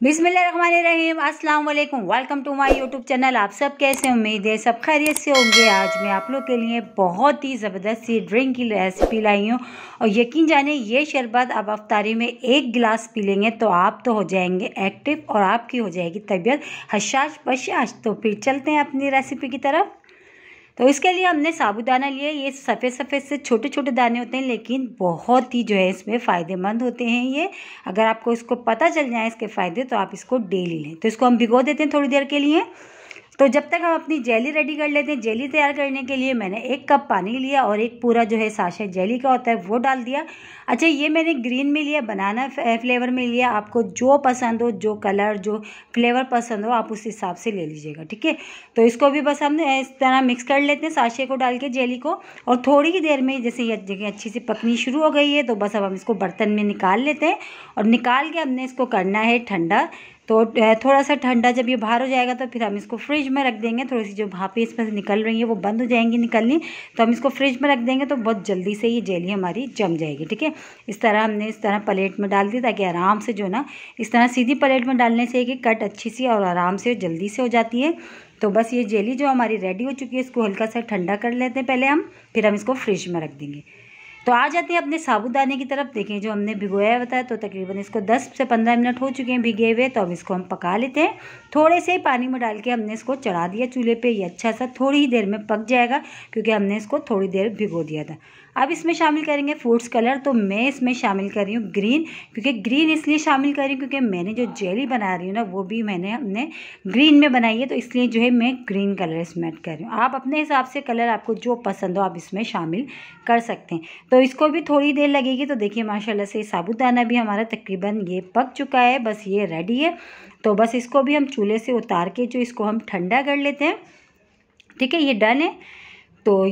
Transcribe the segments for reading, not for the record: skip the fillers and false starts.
बिस्मिल्लाहिर्रहमानिर्रहीम, अस्सलाम वालेकुम। Welcome to my YouTube channel. आप सब कैसे, उम्मीद है सब खैरियत से होंगे। आज मैं आप लोग के लिए बहुत ही ज़बरदस्त सी ड्रिंक की रेसिपी लाई हूँ और यकीन जाने ये शरबत आप अफ्तारी में एक गिलास पी लेंगे तो आप तो हो जाएंगे एक्टिव और आपकी हो जाएगी तबीयत हशाश बशाश। तो फिर चलते हैं अपनी रेसिपी की तरफ। तो इसके लिए हमने साबूदाना लिए। ये सफ़ेद सफ़ेद से छोटे छोटे दाने होते हैं, लेकिन बहुत ही जो है इसमें फ़ायदेमंद होते हैं ये। अगर आपको इसको पता चल जाए इसके फ़ायदे तो आप इसको डेली लें। तो इसको हम भिगो देते हैं थोड़ी देर के लिए। तो जब तक हम अपनी जेली रेडी कर लेते हैं, जेली तैयार करने के लिए मैंने 1 कप पानी लिया और एक पूरा जो है साशे जेली का होता है वो डाल दिया। अच्छा, ये मैंने ग्रीन में लिया, बनाना फ्लेवर में लिया। आपको जो पसंद हो, जो कलर जो फ्लेवर पसंद हो आप उस हिसाब से ले लीजिएगा, ठीक है। तो इसको भी बस हम इस तरह मिक्स कर लेते हैं साशे को डाल के जेली को। और थोड़ी ही देर में जैसे ये जगह अच्छी सी पकनी शुरू हो गई है तो बस अब हम इसको बर्तन में निकाल लेते हैं। और निकाल के हमने इसको करना है ठंडा। तो थोड़ा सा ठंडा जब ये बाहर हो जाएगा तो फिर हम इसको फ्रिज में रख देंगे। थोड़ी सी जो भापें इसमें से निकल रही है वो बंद हो जाएंगी निकलनी, तो हम इसको फ्रिज में रख देंगे तो बहुत जल्दी से ये जेली हमारी जम जाएगी, ठीक है। इस तरह हमने इस तरह प्लेट में डाल दी ताकि आराम से जो ना इस तरह सीधी प्लेट में डालने से कि कट अच्छी सी और आराम से जल्दी से हो जाती है। तो बस ये जेली जो हमारी रेडी हो चुकी है इसको हल्का सा ठंडा कर लेते हैं पहले हम, फिर हम इसको फ्रिज में रख देंगे। तो आ जाते हैं अपने साबूदाने की तरफ। देखें जो हमने भिगोया हुआ था तो तकरीबन इसको 10 से 15 मिनट हो चुके हैं भिगे हुए। तो अब इसको हम पका लेते हैं। थोड़े से पानी में डाल के हमने इसको चढ़ा दिया चूल्हे पे। ये अच्छा सा थोड़ी ही देर में पक जाएगा क्योंकि हमने इसको थोड़ी देर भिगो दिया था। अब इसमें शामिल करेंगे फूड्स कलर। तो मैं इसमें शामिल कर रही हूँ ग्रीन, क्योंकि ग्रीन इसलिए शामिल कर रही हूँ क्योंकि मैंने जो जेली बना रही हूँ ना वो भी हमने ग्रीन में बनाई है, तो इसलिए जो है मैं ग्रीन कलर इसमें ऐड कर रही हूँ। आप अपने हिसाब से कलर आपको जो पसंद हो आप इसमें शामिल कर सकते हैं। तो इसको भी थोड़ी देर लगेगी। तो देखिए माशाल्लाह से साबूदाना भी हमारा तकरीबन ये पक चुका है, बस ये रेडी है। तो बस इसको भी हम चूल्हे से उतार के जो इसको हम ठंडा कर लेते हैं, ठीक है। ये डन है। तो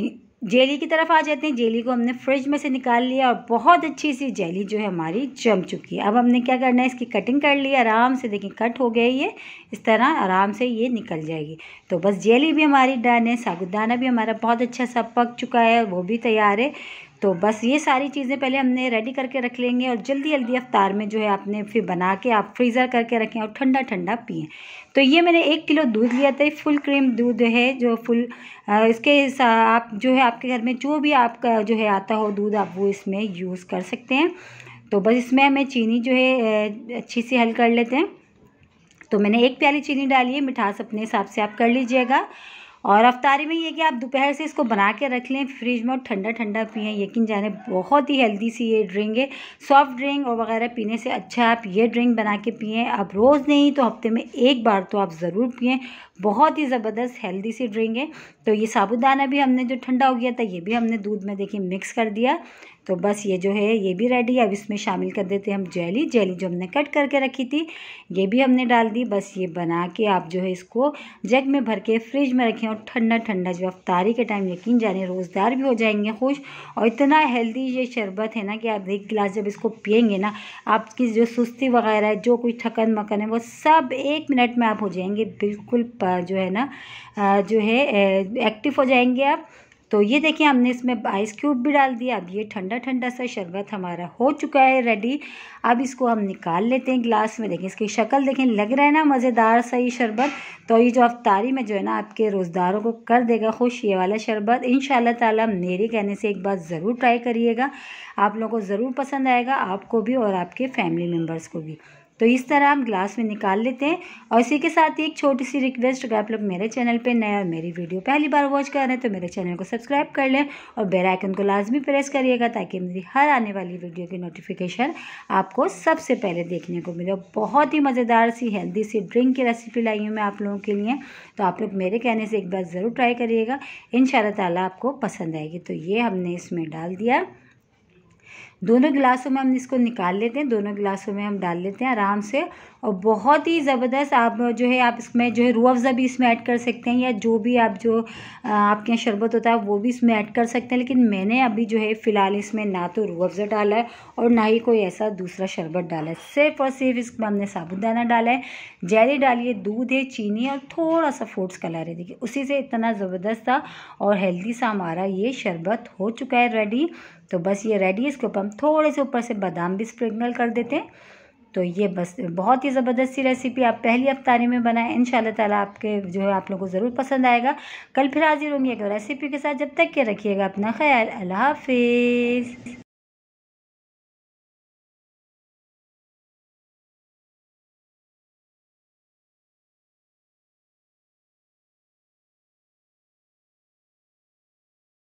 जेली की तरफ आ जाते हैं। जेली को हमने फ्रिज में से निकाल लिया और बहुत अच्छी सी जेली जो है हमारी जम चुकी है। अब हमने क्या करना है, इसकी कटिंग कर ली आराम से। देखिए कट हो गया ये, इस तरह आराम से ये निकल जाएगी। तो बस जेली भी हमारी डन है, साबूदाना भी हमारा बहुत अच्छा सा पक चुका है, वो भी तैयार है। तो बस ये सारी चीज़ें पहले हमने रेडी करके रख लेंगे और जल्दी जल्दी अफ्तार में जो है आपने फिर बना के आप फ्रीज़र करके रखें और ठंडा ठंडा पिएँ। तो ये मैंने 1 किलो दूध लिया था। फुल क्रीम दूध है जो फुल इसके आप जो है आपके घर में जो भी आपका जो है आता हो दूध आप वो इसमें यूज़ कर सकते हैं। तो बस इसमें हमें चीनी जो है अच्छी सी हल कर लेते हैं। तो मैंने 1 प्याली चीनी डाली है, मिठास अपने हिसाब से आप कर लीजिएगा। और अफ्तारी में ये कि आप दोपहर से इसको बना के रख लें फ्रिज में और ठंडा ठंडा पिएँ। यकीन जाने बहुत ही हेल्दी सी ये ड्रिंक है। सॉफ्ट ड्रिंक और वगैरह पीने से अच्छा आप ये ड्रिंक बना के पिएँ। आप रोज़ नहीं तो हफ्ते में 1 बार तो आप ज़रूर पिएँ। बहुत ही ज़बरदस्त हेल्दी सी ड्रिंक है। तो ये साबूदाना भी हमने जो ठंडा हो गया था ये भी हमने दूध में देखिए मिक्स कर दिया। तो बस ये जो है ये भी रेडी है। अब इसमें शामिल कर देते हैं हम जेली। जेली जो हमने कट करके रखी थी ये भी हमने डाल दी। बस ये बना के आप जो है इसको जग में भर के फ्रिज में रखें और ठंडा ठंडा जो अफ्तारी के टाइम यकीन जाने रोज़दार भी हो जाएंगे खुश। और इतना हेल्दी ये शरबत है ना कि आप 1 गिलास जब इसको पिएंगे ना आपकी जो सुस्ती वगैरह है, जो कोई थकन मकन है, वो सब 1 मिनट में आप हो जाएंगे बिल्कुल जो है ना जो है एक्टिव हो जाएंगे आप। तो ये देखिए हमने इसमें आइस क्यूब भी डाल दिया। अब ये ठंडा ठंडा सा शरबत हमारा हो चुका है रेडी। अब इसको हम निकाल लेते हैं गिलास में। देखें इसकी शक्ल देखें, लग रहा है ना मज़ेदार सा ये शरबत। तो ये जो अफ्तारी में जो है ना आपके रोज़दारों को कर देगा खुश ये वाला शरबत। इंशाल्लाह ताला मेरे कहने से एक बार ज़रूर ट्राई करिएगा, आप लोगों को ज़रूर पसंद आएगा, आपको भी और आपके फैमिली मेम्बर्स को भी। तो इस तरह हम ग्लास में निकाल लेते हैं। और इसी के साथ ही एक छोटी सी रिक्वेस्ट, अगर आप लोग मेरे चैनल पे नए और मेरी वीडियो पहली बार वॉच कर रहे हैं तो मेरे चैनल को सब्सक्राइब कर लें और बेल आइकन को लाजमी प्रेस करिएगा ताकि मेरी हर आने वाली वीडियो की नोटिफिकेशन आपको सबसे पहले देखने को मिले। बहुत ही मज़ेदार सी हेल्दी सी ड्रिंक की रेसिपी लाई हूँ मैं आप लोगों के लिए। तो आप लोग मेरे कहने से एक बार ज़रूर ट्राई करिएगा, इंशाल्लाह ताला आपको पसंद आएगी। तो ये हमने इसमें डाल दिया। दोनों गिलासों में हम इसको निकाल लेते हैं, दोनों गिलासों में हम डाल लेते हैं आराम से। और बहुत ही ज़बरदस्त आप जो है आप इसमें जो है रूह अफ़ज़ा भी इसमें ऐड कर सकते हैं या जो भी आप जो आपके यहाँ शरबत होता है वो भी इसमें ऐड कर सकते हैं। लेकिन मैंने अभी जो है फ़िलहाल इसमें ना तो रूह अफ़ज़ा डाला है और ना ही कोई ऐसा दूसरा शरबत डाला है। सिर्फ़ और सिर्फ इसमें हमने साबूदाना डाला है, जेली डाली है, दूध है, चीनी और थोड़ा सा फूड्स कलर है। देखिए उसी से इतना ज़बरदस्त था और हेल्दी सा हमारा ये शरबत हो चुका है रेडी। तो बस ये रेडी है। इसके ऊपर हम थोड़े से ऊपर से बादाम भी स्प्रिंकल कर देते हैं। तो ये बस बहुत ही ज़बरदस्त सी रेसिपी आप पहली अफ्तारी में बनाएं, इंशाल्लाह ताला आपके जो है आप लोगों को ज़रूर पसंद आएगा। कल फिर हाजिर होंगी एक रेसिपी के साथ, जब तक के रखिएगा अपना ख्याल। अल्लाह हाफिज़।